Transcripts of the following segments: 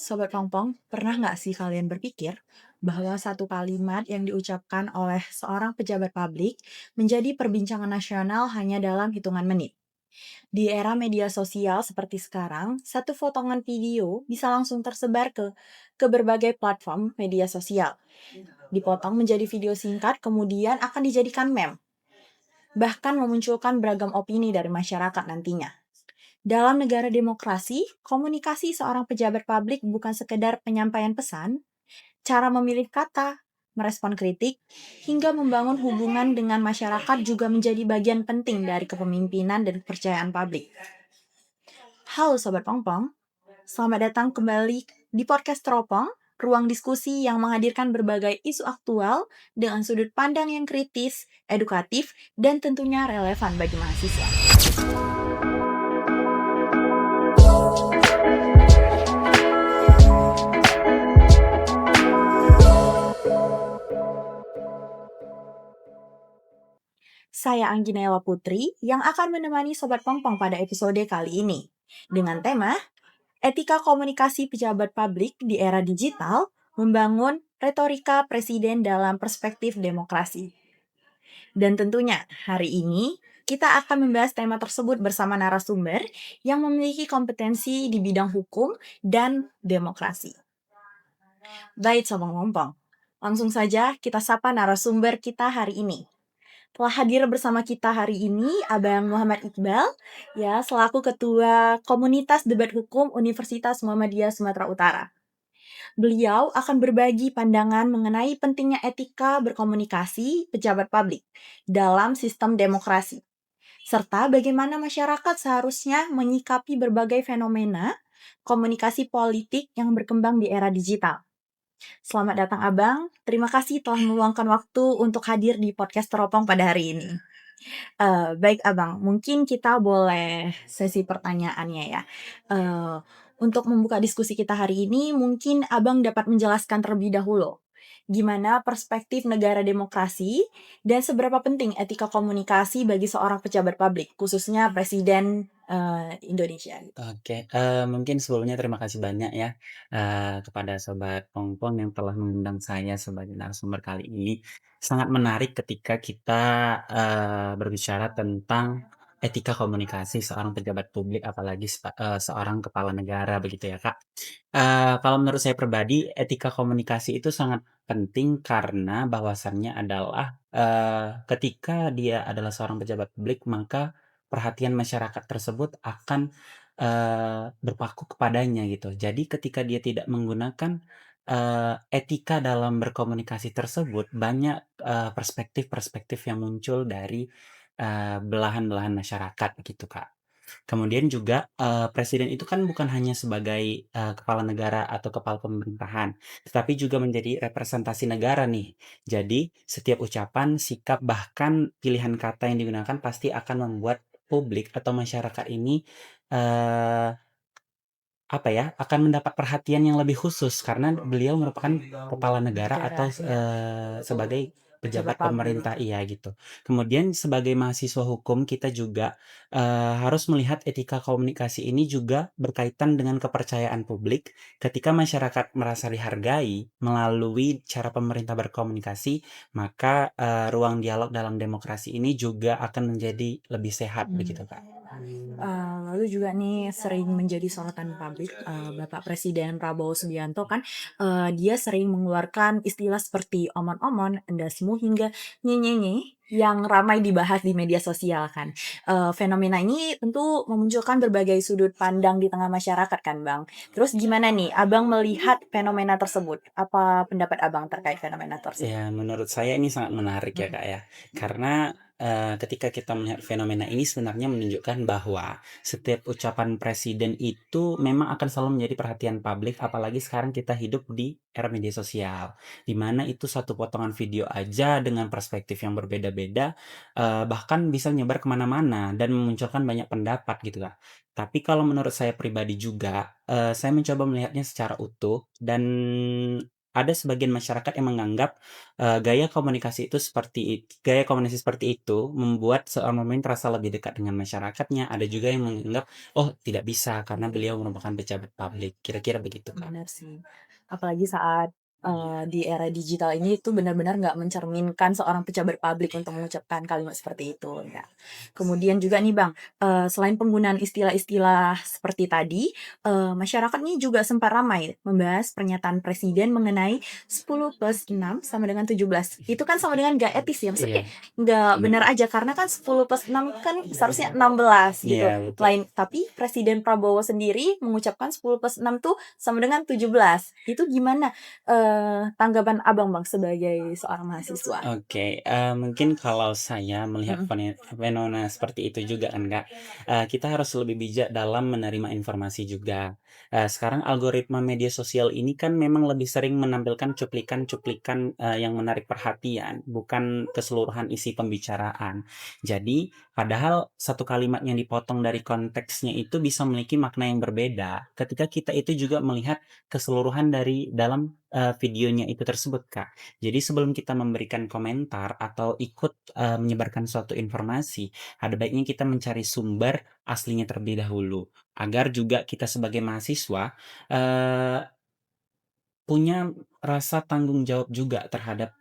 Sobat Pongpong, pernah nggak sih kalian berpikir bahwa satu kalimat yang diucapkan oleh seorang pejabat publik menjadi perbincangan nasional hanya dalam hitungan menit? Di era media sosial seperti sekarang, satu potongan video bisa langsung tersebar ke berbagai platform media sosial. Dipotong menjadi video singkat, kemudian akan dijadikan meme, bahkan memunculkan beragam opini dari masyarakat nantinya. Dalam negara demokrasi, komunikasi seorang pejabat publik bukan sekedar penyampaian pesan, cara memilih kata, merespon kritik, hingga membangun hubungan dengan masyarakat juga menjadi bagian penting dari kepemimpinan dan kepercayaan publik. Halo Sobat Pongpong, selamat datang kembali di podcast Teropong, ruang diskusi yang menghadirkan berbagai isu aktual dengan sudut pandang yang kritis, edukatif, dan tentunya relevan bagi mahasiswa. Saya Angginela Putri yang akan menemani Sobat Pongpong pada episode kali ini. Dengan tema, Etika Komunikasi Pejabat Publik di Era Digital, Membangun Retorika Presiden dalam Perspektif Demokrasi. Dan tentunya, hari ini kita akan membahas tema tersebut bersama narasumber yang memiliki kompetensi di bidang hukum dan demokrasi. Baik Sobat Pongpong, langsung saja kita sapa narasumber kita hari ini. Telah hadir bersama kita hari ini Abang Muhammad Iqbal, ya selaku Ketua Komunitas Debat Hukum Universitas Muhammadiyah Sumatera Utara. Beliau akan berbagi pandangan mengenai pentingnya etika berkomunikasi pejabat publik dalam sistem demokrasi, serta bagaimana masyarakat seharusnya menyikapi berbagai fenomena komunikasi politik yang berkembang di era digital. Selamat datang Abang, terima kasih telah meluangkan waktu untuk hadir di podcast Teropong pada hari ini. Baik Abang, mungkin kita boleh sesi pertanyaannya ya. Eee, untuk membuka diskusi kita hari ini, mungkin Abang dapat menjelaskan terlebih dahulu, gimana perspektif negara demokrasi dan seberapa penting etika komunikasi bagi seorang pejabat publik, khususnya Presiden, Indonesia gitu. Oke, mungkin sebelumnya terima kasih banyak ya, kepada Sobat Pongpong yang telah mengundang saya sebagai narasumber kali ini. Sangat menarik ketika kita, berbicara tentang etika komunikasi seorang pejabat publik, apalagi seorang kepala negara begitu ya, Kak. Kalau menurut saya pribadi, etika komunikasi itu sangat penting karena bahwasannya adalah, ketika dia adalah seorang pejabat publik, maka perhatian masyarakat tersebut akan berpaku kepadanya gitu. Jadi ketika dia tidak menggunakan, etika dalam berkomunikasi tersebut, banyak, perspektif-perspektif yang muncul dari, belahan-belahan masyarakat gitu, Kak. Kemudian juga, presiden itu kan bukan hanya sebagai, kepala negara atau kepala pemerintahan, tetapi juga menjadi representasi negara nih. Jadi setiap ucapan, sikap, bahkan pilihan kata yang digunakan pasti akan membuat publik atau masyarakat ini, eee, apa ya, akan mendapat perhatian yang lebih khusus karena beliau merupakan kepala negara Negara, atau, ya, sebagai pejabat pejabat publik. pemerintah iya gitu. Kemudian sebagai mahasiswa hukum kita juga, harus melihat etika komunikasi ini juga berkaitan dengan kepercayaan publik. Ketika masyarakat merasa dihargai melalui cara pemerintah berkomunikasi, maka, ruang dialog dalam demokrasi ini juga akan menjadi lebih sehat Mmm. begitu, Kak. Lalu juga nih sering menjadi sorotan publik, Bapak Presiden Prabowo Subianto kan, dia sering mengeluarkan istilah seperti omon-omon, endasmu, hingga nye-nye-nye yang ramai dibahas di media sosial kan. Fenomena ini tentu memunculkan berbagai sudut pandang di tengah masyarakat kan, Bang. Terus gimana nih Abang melihat fenomena tersebut? Apa pendapat Abang terkait fenomena tersebut? Ya, menurut saya ini sangat menarik ya, Mhm. Kak, ya. Karena, ketika kita melihat fenomena ini sebenarnya menunjukkan bahwa setiap ucapan presiden itu memang akan selalu menjadi perhatian publik, apalagi sekarang kita hidup di era media sosial, di mana itu satu potongan video aja dengan perspektif yang berbeda-beda, bahkan bisa menyebar kemana mana dan memunculkan banyak pendapat gitu, Kak. Tapi kalau menurut saya pribadi juga, saya mencoba melihatnya secara utuh dan ada sebagian masyarakat yang menganggap, gaya komunikasi seperti itu membuat seorang pemimpin terasa lebih dekat dengan masyarakatnya, ada juga yang menganggap, "Oh, tidak bisa karena beliau merupakan pejabat publik." Kira-kira begitu, Kak. Benar sih. Apalagi saat, di era digital ini itu benar-benar nggak mencerminkan seorang pejabat publik untuk mengucapkan kalimat seperti itu, ya. Kemudian juga nih Bang, selain penggunaan istilah-istilah seperti tadi, masyarakat ini juga sempat ramai membahas pernyataan presiden mengenai 10+6 sama dengan 17. Itu kan sama dengan nggak etis ya, maksudnya Iya, kayak nggak bener. benar aja, karena kan 10+6 kan seharusnya 16 Iya, gitu. betul. Tapi Presiden Prabowo sendiri mengucapkan 10+6 tuh sama dengan 17. Itu gimana, tanggapan Abang, Bang, sebagai seorang mahasiswa? Oke, mungkin kalau saya melihat Mhm, fenomena seperti itu juga kan, Kak, kita harus lebih bijak dalam menerima informasi juga. Sekarang algoritma media sosial ini kan memang lebih sering menampilkan cuplikan-cuplikan, yang menarik perhatian, bukan keseluruhan isi pembicaraan. Jadi, padahal satu kalimat yang dipotong dari konteksnya itu bisa memiliki makna yang berbeda, ketika kita itu juga melihat keseluruhan dari dalam, videonya itu tersebut, Kak. Jadi sebelum kita memberikan komentar atau ikut, menyebarkan suatu informasi, ada baiknya kita mencari sumber aslinya terlebih dahulu, agar juga kita sebagai mahasiswa, eee, punya rasa tanggung jawab juga terhadap,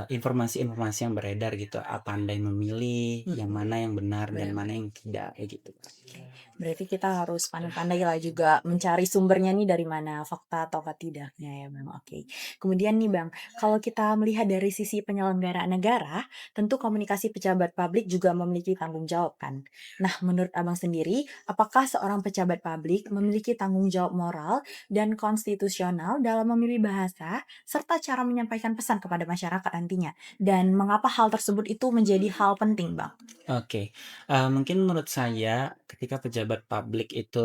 informasi-informasi yang beredar gitu, pandai memilih yang mhm, mana yang benar dan bener mana bener. yang tidak, kayak gitu, Kak. Oke, berarti kita harus pandai-pandai lah juga mencari sumbernya nih dari mana, fakta ataukah tidaknya ya Bang, oke. Kemudian nih Bang, kalau kita melihat dari sisi penyelenggaraan negara, tentu komunikasi pejabat publik juga memiliki tanggung jawab kan. Nah, menurut Abang sendiri, apakah seorang pejabat publik memiliki tanggung jawab moral dan konstitusional dalam memilih bahasa, serta cara menyampaikan pesan kepada masyarakat nantinya? Dan mengapa hal tersebut itu menjadi hal penting Bang? Oke, mungkin menurut saya ketika pejabat publik itu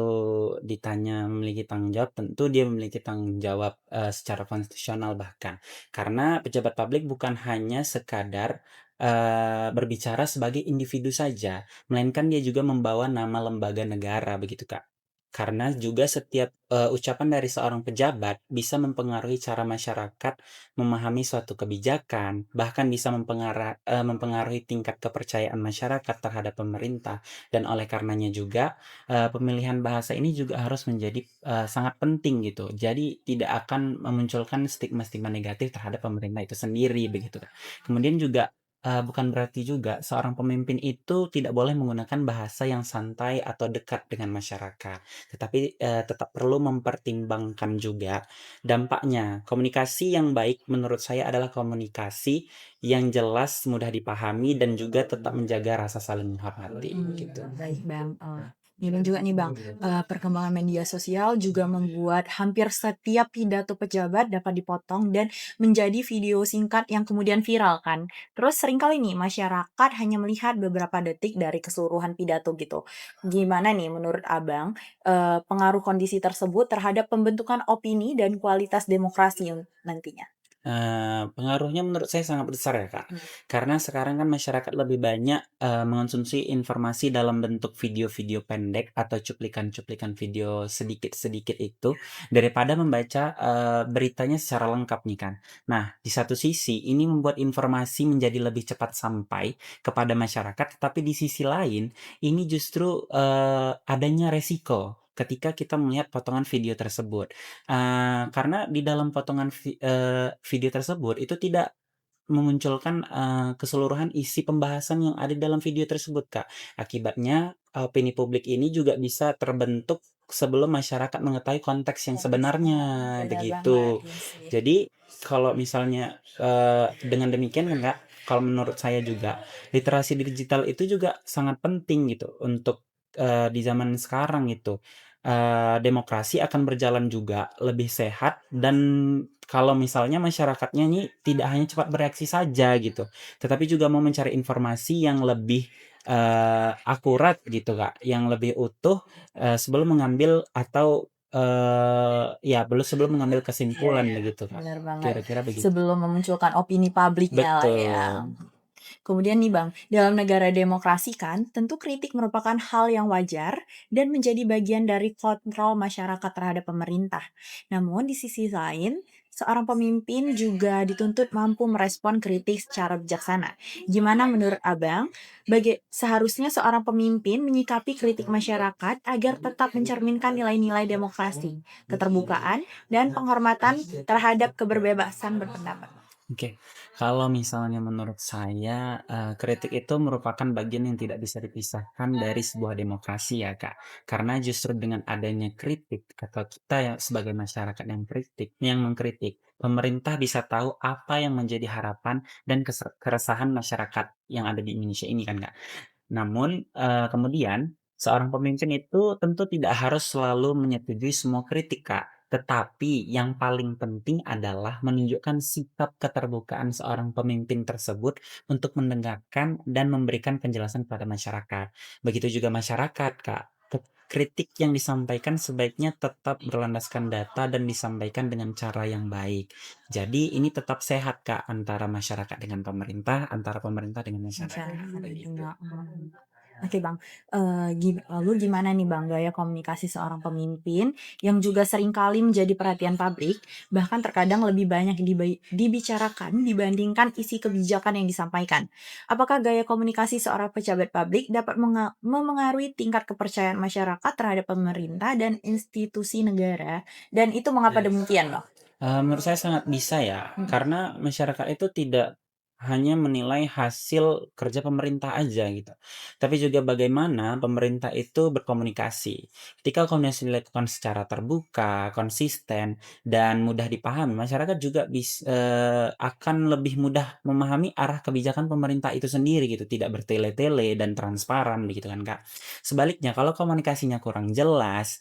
ditanya memiliki tanggung jawab, tentu dia memiliki tanggung jawab, secara konstitusional bahkan. Karena pejabat publik bukan hanya sekadar, berbicara sebagai individu saja, melainkan dia juga membawa nama lembaga negara begitu, Kak. Karena juga setiap, ucapan dari seorang pejabat bisa mempengaruhi cara masyarakat memahami suatu kebijakan, bahkan bisa mempengaruhi tingkat kepercayaan masyarakat terhadap pemerintah, dan oleh karenanya juga, pemilihan bahasa ini juga harus menjadi, sangat penting gitu. Jadi tidak akan memunculkan stigma-stigma negatif terhadap pemerintah itu sendiri begitu, Kak. Kemudian juga, bukan berarti juga seorang pemimpin itu tidak boleh menggunakan bahasa yang santai atau dekat dengan masyarakat, tetapi, tetap perlu mempertimbangkan juga dampaknya. Komunikasi yang baik menurut saya adalah komunikasi yang jelas, mudah dipahami, dan juga tetap menjaga rasa saling menghormati, gitu. Baik Bang, iya dan juga nih Bang, perkembangan media sosial juga membuat hampir setiap pidato pejabat dapat dipotong dan menjadi video singkat yang kemudian viral kan. Terus seringkali nih masyarakat hanya melihat beberapa detik dari keseluruhan pidato gitu. Gimana nih menurut Abang, pengaruh kondisi tersebut terhadap pembentukan opini dan kualitas demokrasi nantinya? Pengaruhnya menurut saya sangat besar ya, Kak. Mmm, Karena sekarang kan masyarakat lebih banyak, mengonsumsi informasi dalam bentuk video-video pendek atau cuplikan-cuplikan video sedikit-sedikit itu, daripada membaca, beritanya secara lengkap nih kan. Nah, di satu sisi ini membuat informasi menjadi lebih cepat sampai kepada masyarakat, tetapi di sisi lain ini justru, adanya resiko ketika kita melihat potongan video tersebut. Karena di dalam potongan video tersebut itu tidak memunculkan, keseluruhan isi pembahasan yang ada dalam video tersebut, Kak. Akibatnya, opini publik ini juga bisa terbentuk sebelum masyarakat mengetahui konteks yang sebenarnya, konteksnya, benar banget, begitu. iya sih. Jadi, kalau misalnya, dengan demikian kan, Kak, kalau menurut saya juga, literasi digital itu juga sangat penting gitu untuk, di zaman sekarang gitu. Demokrasi akan berjalan juga lebih sehat, dan kalau misalnya masyarakatnya nih tidak hanya cepat bereaksi saja gitu, tetapi juga mau mencari informasi yang lebih, akurat gitu, Kak, yang lebih utuh, sebelum mengambil atau, sebelum mengambil Iya kesimpulan iya, begitu, Kak. bener banget. Kira-kira begitu. Sebelum memunculkan opini publiknya lah ya. Betul. Kemudian nih Bang, dalam negara demokrasi kan, tentu kritik merupakan hal yang wajar dan menjadi bagian dari kontrol masyarakat terhadap pemerintah. Namun di sisi lain, seorang pemimpin juga dituntut mampu merespon kritik secara bijaksana. Gimana menurut Abang, seharusnya seorang pemimpin menyikapi kritik masyarakat agar tetap mencerminkan nilai-nilai demokrasi, keterbukaan, dan penghormatan terhadap keberbebasan berpendapat? Oke, kalau misalnya menurut saya, kritik itu merupakan bagian yang tidak bisa dipisahkan dari sebuah demokrasi ya, Kak. Karena justru dengan adanya kritik atau kita yang sebagai masyarakat yang mengkritik, pemerintah bisa tahu apa yang menjadi harapan dan keresahan masyarakat yang ada di Indonesia ini kan, Kak. Namun, kemudian seorang pemimpin itu tentu tidak harus selalu menyetujui semua kritik, Kak. Tetapi yang paling penting adalah menunjukkan sikap keterbukaan seorang pemimpin tersebut untuk mendengarkan dan memberikan penjelasan kepada masyarakat. Begitu juga masyarakat, Kak. Kritik yang disampaikan sebaiknya tetap berlandaskan data dan disampaikan dengan cara yang baik. Jadi ini tetap sehat, Kak, antara masyarakat dengan pemerintah, antara pemerintah dengan masyarakat, Masyarakat kayak gitu. juga, Oke Bang, lalu gimana nih Bang gaya komunikasi seorang pemimpin yang juga seringkali menjadi perhatian publik, bahkan terkadang lebih banyak dibicarakan dibandingkan isi kebijakan yang disampaikan? Apakah gaya komunikasi seorang pejabat publik dapat memengaruhi tingkat kepercayaan masyarakat terhadap pemerintah dan institusi negara? Dan itu mengapa demikian Bang? Menurut saya sangat bisa ya, Mhm, karena masyarakat itu tidak hanya menilai hasil kerja pemerintah aja gitu, tapi juga bagaimana pemerintah itu berkomunikasi. Ketika komunikasi dilakukan secara terbuka, konsisten, dan mudah dipahami, masyarakat juga akan lebih mudah memahami arah kebijakan pemerintah itu sendiri gitu, tidak bertele-tele dan transparan begitu kan, Kak. Sebaliknya kalau komunikasinya kurang jelas,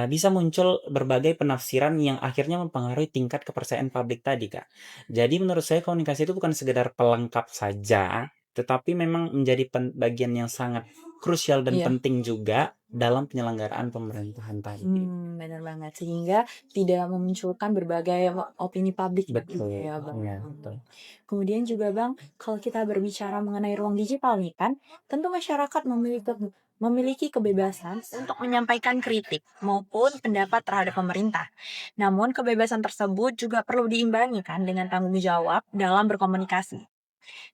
bisa muncul berbagai penafsiran yang akhirnya mempengaruhi tingkat kepercayaan publik tadi, Kak. Jadi menurut saya komunikasi itu bukan sekedar pelengkap saja, tetapi memang menjadi bagian yang sangat krusial dan iya. penting juga dalam penyelenggaraan pemerintahan tadi. Bener banget, sehingga tidak memunculkan berbagai opini publik ya, gitu Betul, ya, Bang. iya betul. Kemudian juga, Bang, kalau kita berbicara mengenai ruang digital nih kan, tentu masyarakat memiliki kebebasan untuk menyampaikan kritik maupun pendapat terhadap pemerintah. Namun kebebasan tersebut juga perlu diimbangi kan dengan tanggung jawab dalam berkomunikasi.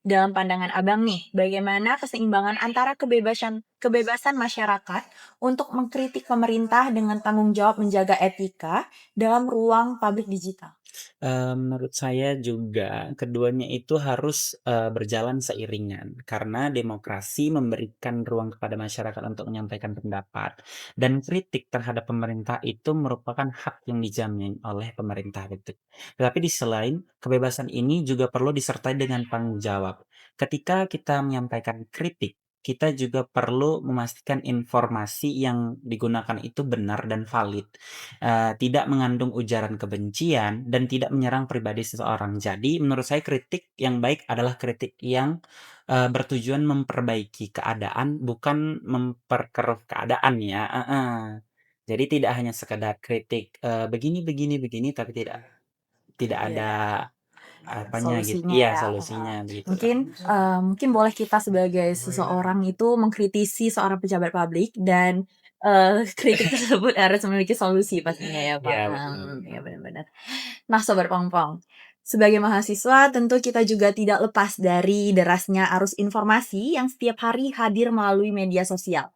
Dalam pandangan Abang nih, bagaimana keseimbangan antara kebebasan masyarakat untuk mengkritik pemerintah dengan tanggung jawab menjaga etika dalam ruang publik digital? Menurut saya juga keduanya itu harus, berjalan seiringan, karena demokrasi memberikan ruang kepada masyarakat untuk menyampaikan pendapat, dan kritik terhadap pemerintah itu merupakan hak yang dijamin oleh pemerintah gitu. Tetapi di sisi lain, kebebasan ini juga perlu disertai dengan tanggung jawab. Ketika kita menyampaikan kritik, kita juga perlu memastikan informasi yang digunakan itu benar dan valid. Tidak mengandung ujaran kebencian dan tidak menyerang pribadi seseorang. Jadi menurut saya kritik yang baik adalah kritik yang, bertujuan memperbaiki keadaan bukan memperkeruh keadaan ya, heeh. Jadi tidak hanya sekedar kritik, begini begini begini tapi tidak tidak Iya ada ya. apanya gitu Solusinya iya ya, solusinya begitu, Kak. mungkin boleh kita sebagai seseorang itu mengkritisi seorang pejabat publik dan, kritik tersebut harus memiliki solusi pastinya ya, Bang, Iya betul. iya benar benar. Nah, Sobat Pongpong, sebagai mahasiswa tentu kita juga tidak lepas dari derasnya arus informasi yang setiap hari hadir melalui media sosial.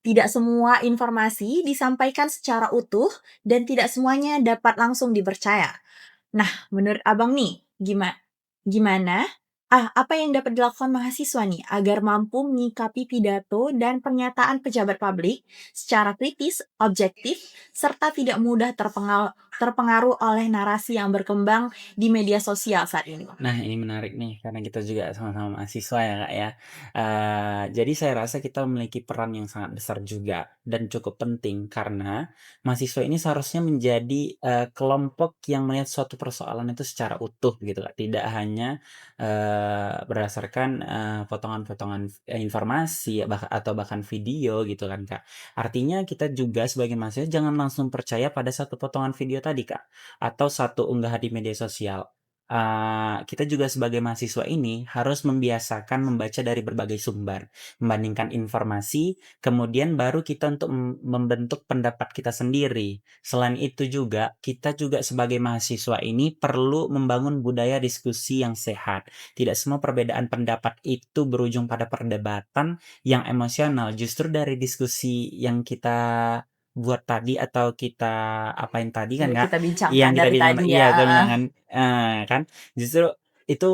Tidak semua informasi disampaikan secara utuh dan tidak semuanya dapat langsung dipercaya. Nah, menurut Abang nih, gimana? Apa yang dapat dilakukan mahasiswa nih agar mampu menyikapi pidato dan pernyataan pejabat publik secara kritis, objektif, serta tidak mudah terpengaruh oleh narasi yang berkembang di media sosial saat ini, Bang? Nah, ini menarik nih, karena kita juga sama-sama mahasiswa ya, Kak, ya. Jadi saya rasa kita memiliki peran yang sangat besar juga dan cukup penting karena mahasiswa ini seharusnya menjadi, kelompok yang melihat suatu persoalan itu secara utuh gitu, Kak. Tidak hanya, berdasarkan, potongan-potongan, informasi atau bahkan video gitu kan, Kak. Artinya kita juga sebagai mahasiswa jangan langsung percaya pada satu potongan video tadi, Kak, atau satu unggahan di media sosial. kita juga sebagai mahasiswa ini harus membiasakan membaca dari berbagai sumber, membandingkan informasi, kemudian baru kita untuk membentuk pendapat kita sendiri. Selain itu juga, kita juga sebagai mahasiswa ini perlu membangun budaya diskusi yang sehat. Tidak semua perbedaan pendapat itu berujung pada perdebatan yang emosional. Justru dari diskusi yang kita buat tadi atau kita apain tadi kan, Yang Kak, kita bincangkan yang kita dari bilang tadi ya, iya, kita heeh. bilang kan, justru itu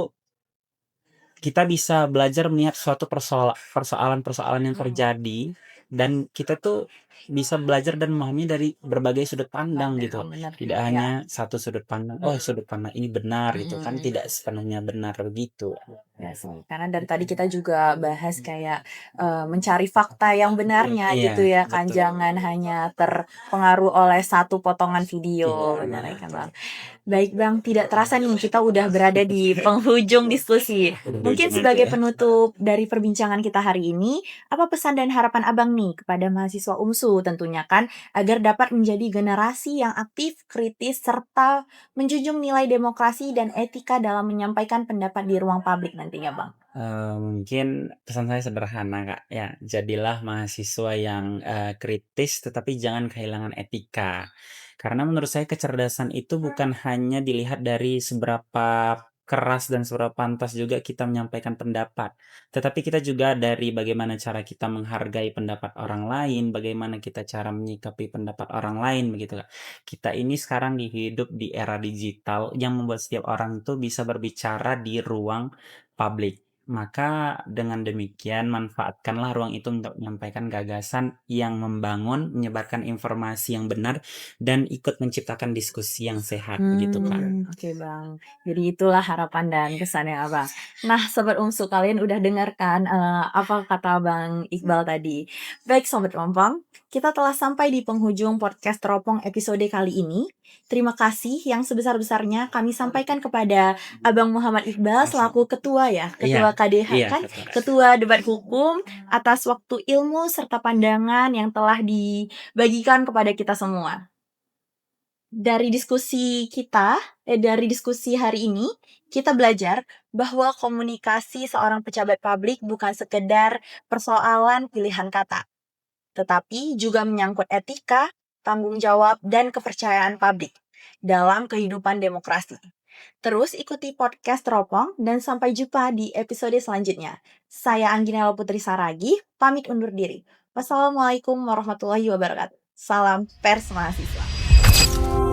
kita bisa belajar melihat suatu persoalan-persoalan yang terjadi, dan kita tuh bisa belajar dan memahami dari berbagai sudut pandang gitu. Bener, Tidak ya. hanya satu sudut pandang, "Oh, sudut pandang ini benar," gitu kan, Mhm. tidak sepenuhnya benar begitu. Ya sih, karena dari tadi kita juga bahas kayak, mencari fakta yang benarnya Iya, gitu ya kan, betul. jangan hanya terpengaruh oleh satu potongan video, Iya, benar ya kan, Bang? Baik Bang, tidak terasa nih kita udah berada di penghujung diskusi. Mungkin ujung-ujung aja sebagai ya. penutup dari perbincangan kita hari ini, apa pesan dan harapan Abang nih kepada mahasiswa UMSU tentunya kan, agar dapat menjadi generasi yang aktif, kritis, serta menjunjung nilai demokrasi dan etika dalam menyampaikan pendapat di ruang publik nantinya, Bang? Mungkin pesan saya sederhana, Kak, ya, jadilah mahasiswa yang, kritis tetapi jangan kehilangan etika. Karena menurut saya kecerdasan itu bukan hanya dilihat dari seberapa keras dan seberapa pantas juga kita menyampaikan pendapat, tetapi kita juga dari bagaimana cara kita menghargai pendapat orang lain, bagaimana kita cara menyikapi pendapat orang lain, begitu, Kak. Kita ini sekarang hidup di era digital yang membuat setiap orang tuh bisa berbicara di ruang publik. Maka dengan demikian manfaatkanlah ruang itu untuk menyampaikan gagasan yang membangun, menyebarkan informasi yang benar, dan ikut menciptakan diskusi yang sehat, begitu, Kak. Oke Bang. Jadi itulah harapan dan pesannya Abang. Nah, Sobat Umsu kalian udah dengarkan apa kata Bang Iqbal tadi. Baik Sobat Ompong, kita telah sampai di penghujung podcast Teropong episode kali ini. Terima kasih yang sebesar-besarnya kami sampaikan kepada Abang Muhammad Iqbal selaku ketua ya, Iya, ketua KDH iya, kan, betul, Kak. ketua debat hukum atas waktu ilmu serta pandangan yang telah dibagikan kepada kita semua. Dari diskusi hari ini, kita belajar bahwa komunikasi seorang pejabat publik bukan sekedar persoalan pilihan kata, tetapi juga menyangkut etika, tanggung jawab, dan kepercayaan publik dalam kehidupan demokrasi. Terus ikuti podcast Teropong dan sampai jumpa di episode selanjutnya. Saya Angginela Putri Saragi, pamit undur diri. Wassalamualaikum warahmatullahi wabarakatuh. Salam pers mahasiswa.